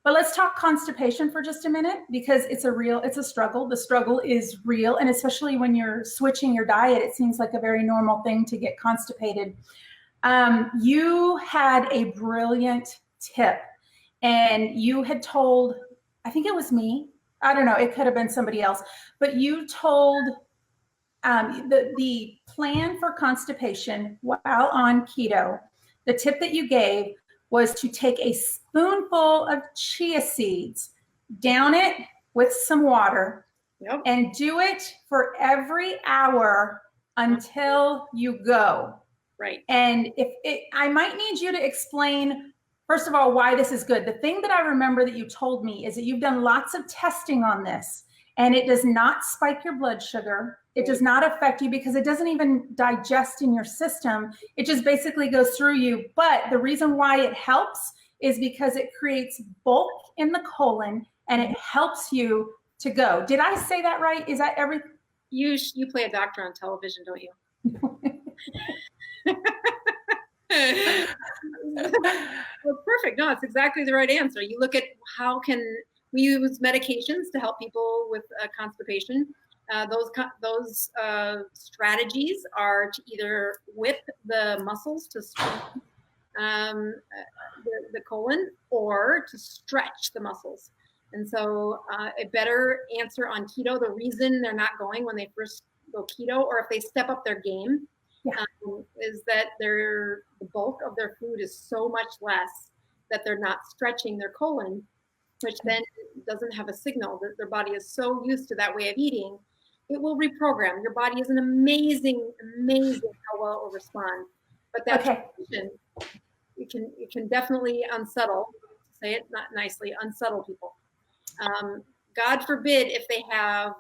But let's talk constipation for just a minute, because it's a struggle. The struggle is real. And especially when you're switching your diet, it seems like a very normal thing to get constipated. You had a brilliant tip, and you had told, I think it was me, I don't know, it could have been somebody else, but you told the plan for constipation while on keto. The tip that you gave was to take a spoonful of chia seeds, down it with some water, Yep. and do it for every hour until you go. Right. And I might need you to explain, first of all, why this is good. The thing that I remember that you told me is that you've done lots of testing on this, and it does not spike your blood sugar. It does not affect you because it doesn't even digest in your system. It just basically goes through you. But the reason why it helps is because it creates bulk in the colon, and it helps you to go. Did I say that right? Is that everything? You play a doctor on television, don't you? Well, perfect. No, it's exactly the right answer. You look at how can we use medications to help people with constipation. Those strategies are to either whip the muscles to strengthen the colon, or to stretch the muscles. And so a better answer on keto, the reason they're not going when they first go keto, or if they step up their game, is that the bulk of their food is so much less that they're not stretching their colon, which then doesn't have a signal. That their body is so used to that way of eating, it will reprogram. Your body is amazing how well it will respond. But that transition, it can definitely unsettle, to say it not nicely, unsettle people. God forbid if they have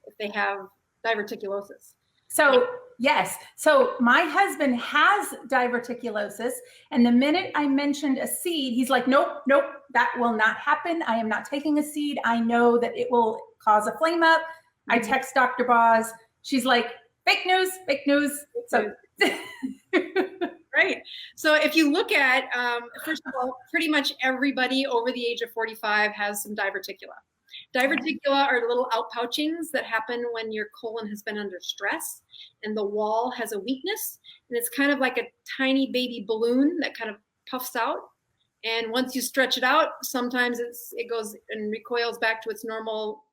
if they have diverticulosis. So yes, so my husband has diverticulosis, and the minute I mentioned a seed, he's like, nope, that will not happen. I am not taking a seed. I know that it will cause a flame up. I text Dr. Boz. She's like, fake news. So right. So if you look at, first of all, pretty much everybody over the age of 45 has some diverticula. Diverticula are little outpouchings that happen when your colon has been under stress and the wall has a weakness. And it's kind of like a tiny baby balloon that kind of puffs out. And once you stretch it out, sometimes it goes and recoils back to its normal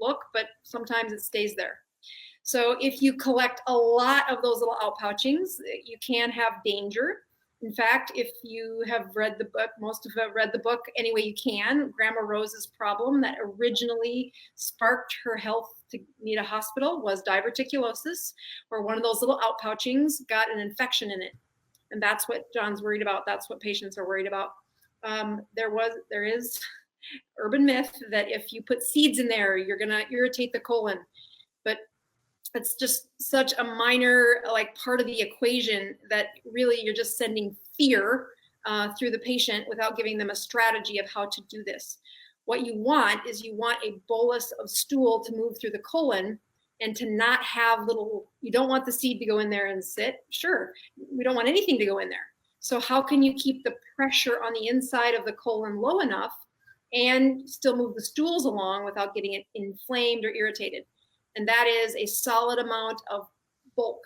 look, but sometimes it stays there. So if you collect a lot of those little outpouchings, you can have danger. In fact, if you have read the book, most of you have read the book any way you can, Grandma Rose's problem that originally sparked her health to need a hospital was diverticulosis, where one of those little outpouchings got an infection in it. And that's what John's worried about. That's what patients are worried about. There is urban myth that if you put seeds in there, you're going to irritate the colon. But it's just such a minor part of the equation that really you're just sending fear through the patient without giving them a strategy of how to do this. What you want is you want a bolus of stool to move through the colon, and to not have you don't want the seed to go in there and sit. Sure, we don't want anything to go in there. So how can you keep the pressure on the inside of the colon low enough and still move the stools along without getting it inflamed or irritated? And that is a solid amount of bulk.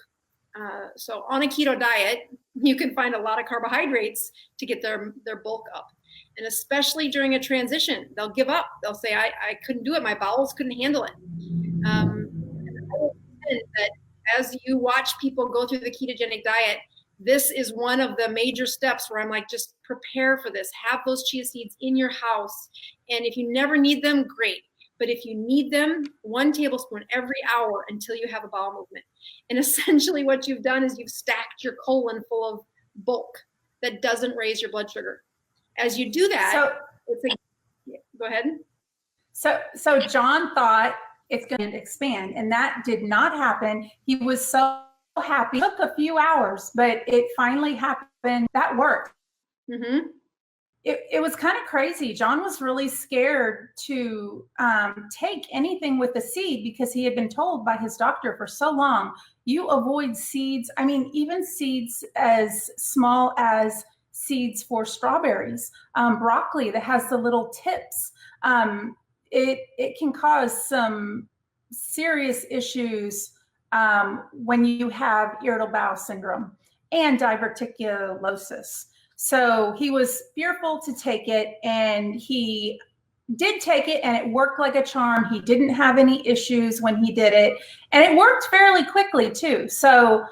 So on a keto diet, you can find a lot of carbohydrates to get their bulk up. And especially during a transition, they'll give up. They'll say, I couldn't do it. My bowels couldn't handle it. And I will say that as you watch people go through the ketogenic diet, this is one of the major steps where I'm like, just prepare for this. Have those chia seeds in your house. And if you never need them, great. But if you need them, 1 tablespoon every hour until you have a bowel movement. And essentially what you've done is you've stacked your colon full of bulk that doesn't raise your blood sugar. As you do that, go ahead. So John thought it's going to expand, and that did not happen. He was so happy. It took a few hours, but it finally happened. That worked. Mm-hmm. It was kind of crazy. John was really scared to take anything with the seed because he had been told by his doctor for so long, you avoid seeds. I mean, even seeds as small as seeds for strawberries, broccoli that has the little tips. It can cause some serious issues when you have irritable bowel syndrome and diverticulosis. So he was fearful to take it, and he did take it, and it worked like a charm. He didn't have any issues when he did it, and it worked fairly quickly too. So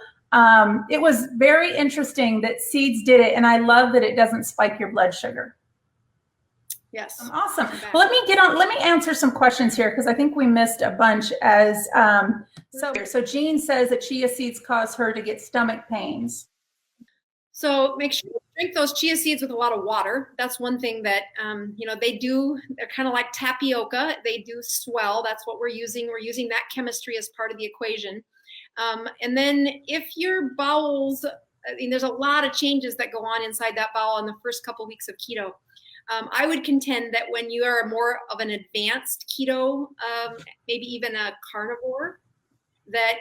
it was very interesting that Seeds did it, and I love that it doesn't spike your blood sugar. Yes. Awesome. Well, let me answer some questions here, because I think we missed a bunch. So Jean says that chia seeds cause her to get stomach pains. So make sure you drink those chia seeds with a lot of water. That's one thing that, they do. They're kind of like tapioca. They do swell. That's what we're using. We're using that chemistry as part of the equation. And then if your bowels, there's a lot of changes that go on inside that bowel in the first couple of weeks of keto. I would contend that when you are more of an advanced keto, maybe even a carnivore, that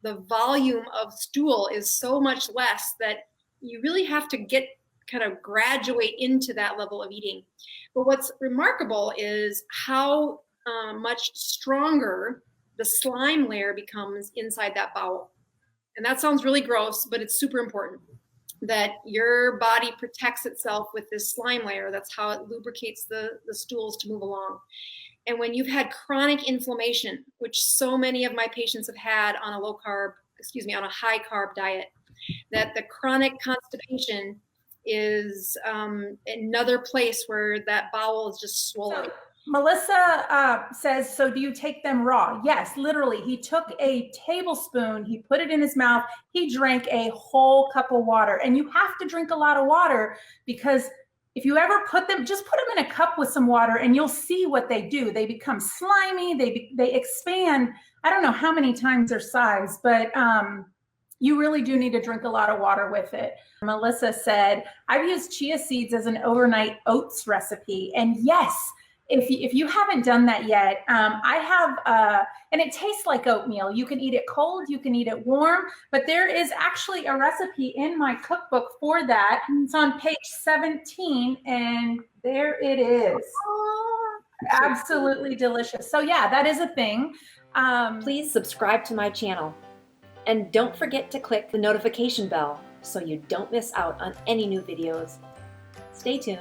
the volume of stool is so much less that you really have to kind of graduate into that level of eating. But what's remarkable is how much stronger the slime layer becomes inside that bowel. And that sounds really gross, but it's super important that your body protects itself with this slime layer. That's how it lubricates the stools to move along. And when you've had chronic inflammation, which so many of my patients have had on a on a high carb diet, that the chronic constipation is another place where that bowel is just swollen. So Melissa says, so do you take them raw? Yes, literally. He took a tablespoon, he put it in his mouth, he drank a whole cup of water. And you have to drink a lot of water, because if you ever just put them in a cup with some water, and you'll see what they do. They become slimy, they expand. I don't know how many times their size, but you really do need to drink a lot of water with it. Melissa said, I've used chia seeds as an overnight oats recipe. And yes, if you haven't done that yet, I have, and it tastes like oatmeal. You can eat it cold, you can eat it warm, but there is actually a recipe in my cookbook for that. It's on page 17, and there it is. Absolutely delicious. So yeah, that is a thing. Please subscribe to my channel, and don't forget to click the notification bell so you don't miss out on any new videos. Stay tuned.